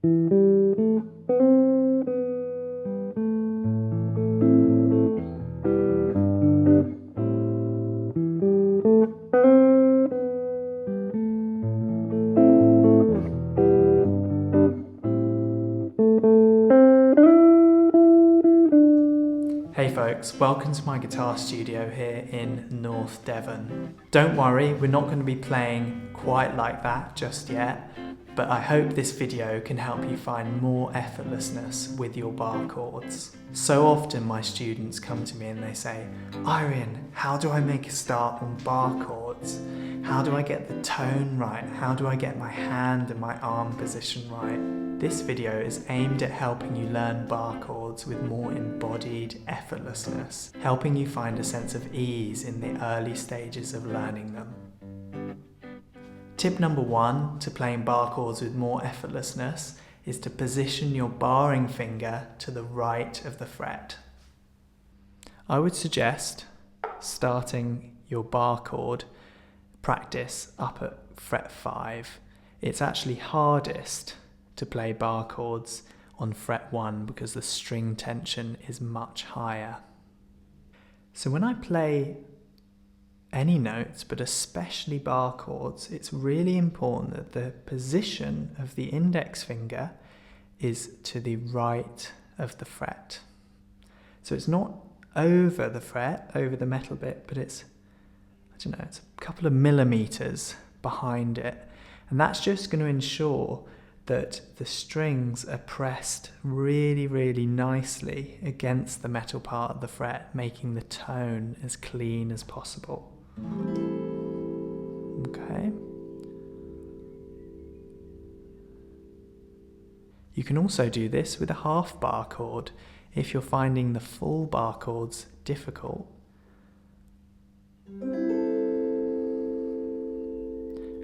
Hey folks, welcome to my guitar studio here in North Devon. Don't worry, we're not going to be playing quite like that just yet, but I hope this video can help you find more effortlessness with your bar chords. So often my students come to me and they say, Irene, how do I make a start on bar chords? How do I get the tone right? How do I get my hand and my arm position right? This video is aimed at helping you learn bar chords with more embodied effortlessness, helping you find a sense of ease in the early stages of learning them. Tip number 1 to playing bar chords with more effortlessness is to position your barring finger to the right of the fret. I would suggest starting your bar chord practice up at fret 5. It's actually hardest to play bar chords on fret 1 because the string tension is much higher. So when I play any notes, but especially bar chords, it's really important that the position of the index finger is to the right of the fret. So it's not over the fret, over the metal bit, but it's a couple of millimeters behind it. And that's just going to ensure that the strings are pressed really, really nicely against the metal part of the fret, making the tone as clean as possible. Okay. You can also do this with a half bar chord if you're finding the full bar chords difficult.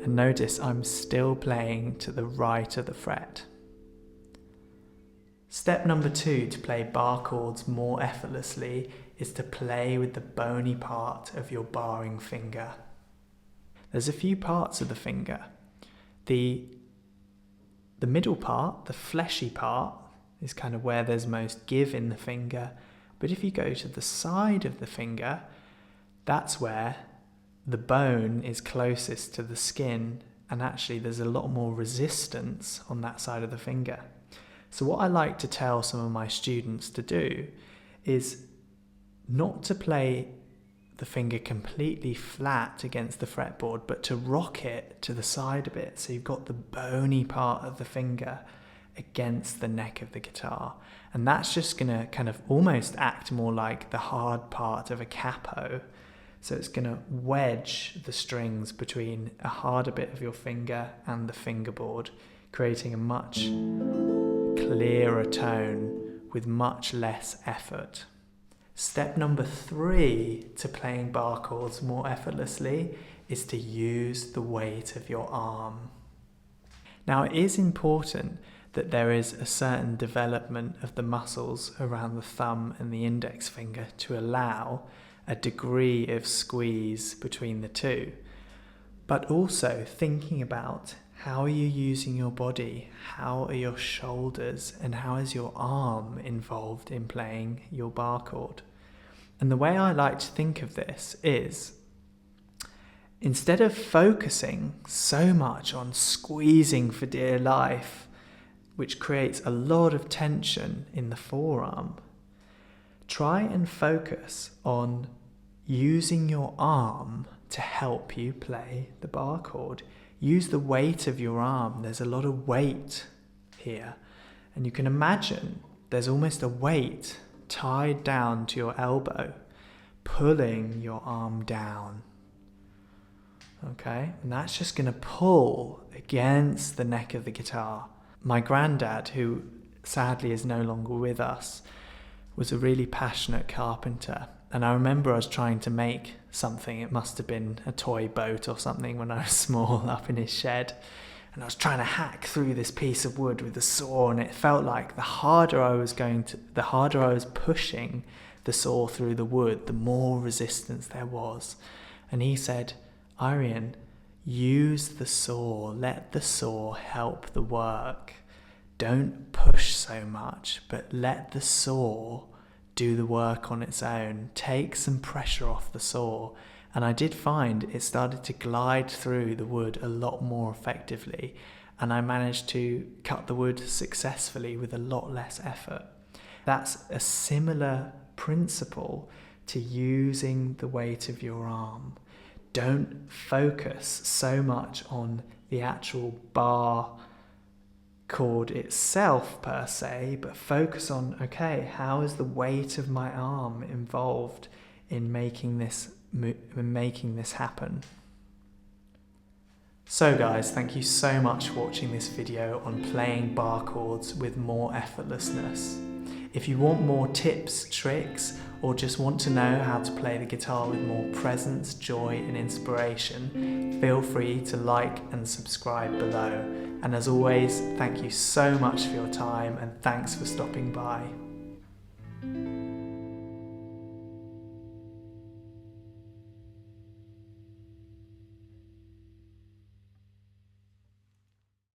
And notice I'm still playing to the right of the fret. Step number 2 to play bar chords more effortlessly is to play with the bony part of your barring finger. There's a few parts of the finger. The middle part, the fleshy part, is kind of where there's most give in the finger. But if you go to the side of the finger, that's where the bone is closest to the skin, and actually there's a lot more resistance on that side of the finger. So what I like to tell some of my students to do is not to play the finger completely flat against the fretboard, but to rock it to the side a bit, so you've got the bony part of the finger against the neck of the guitar. And that's just going to kind of almost act more like the hard part of a capo. So it's going to wedge the strings between a harder bit of your finger and the fingerboard, creating a much clearer tone with much less effort. Step number 3 to playing bar chords more effortlessly is to use the weight of your arm. Now, it is important that there is a certain development of the muscles around the thumb and the index finger to allow a degree of squeeze between the two, but also thinking about how are you using your body, how are your shoulders, and how is your arm involved in playing your bar chord. And the way I like to think of this is, instead of focusing so much on squeezing for dear life, which creates a lot of tension in the forearm, try and focus on using your arm to help you play the bar chord. Use the weight of your arm. There's a lot of weight here. And you can imagine there's almost a weight tied down to your elbow, pulling your arm down. Okay? And that's just going to pull against the neck of the guitar. My granddad, who sadly is no longer with us, was a really passionate carpenter. And I remember I was trying to make something, it must have been a toy boat or something when I was small, up in his shed. And I was trying to hack through this piece of wood with a saw, and it felt like the harder I was pushing the saw through the wood, the more resistance there was. And he said, Irene, use the saw, let the saw help the work. don't push so much, but let the saw do the work on its own. Take some pressure off the saw. And I did find it started to glide through the wood a lot more effectively, and I managed to cut the wood successfully with a lot less effort. That's a similar principle to using the weight of your arm. Don't focus so much on the actual bar chord itself per se, but focus on, okay, how is the weight of my arm involved in making this happen? So guys, thank you so much for watching this video on playing bar chords with more effortlessness. If you want more tips, tricks, or just want to know how to play the guitar with more presence, joy and inspiration, feel free to like and subscribe below. And as always, thank you so much for your time, and thanks for stopping by.